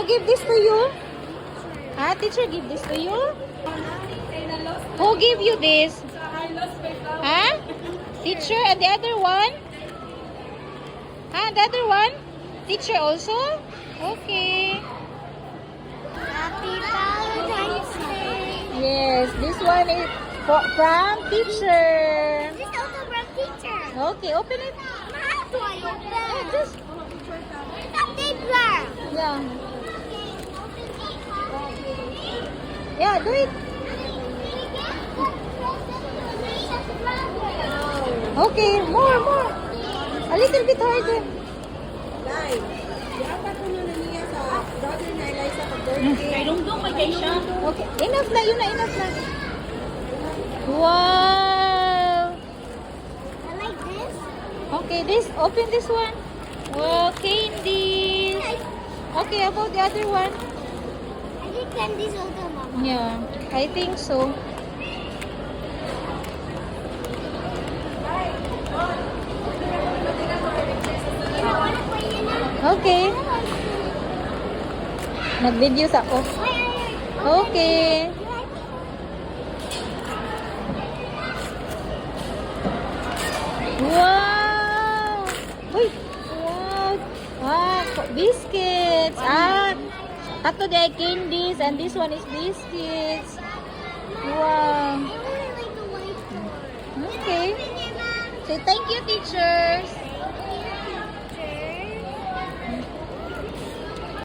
Who give this to you? Ah, teacher give this to you? Who give you this? Huh? Teacher and the other one? Ah, the other one? Teacher also? Okay. Happy Valentine's Day. Yes, this one is from teacher. This is also from teacher. Okay, open it. How do I open? Yeah, just, Stapler. yeah. Yeah, do it. Okay, more. A little bit harder. Dai, dapat ko na niya sa brother na Eliza pag-birthday. Kay Dungdung, kay siya. Okay, enough na, yun na, enough na. Wow! I like this. Okay, open this one. Wow, candies. Okay, about the other one? I think candy's also mama. Yeah, I think so. You know what? Play it now. Okay. Nag-video sa ako. Okay. Wow! Uy! Wow! Wow! Biscuits! Ah! Ato day candies and this one is biscuits. Wow! I really like the white door. Okay. Say thank you, teachers.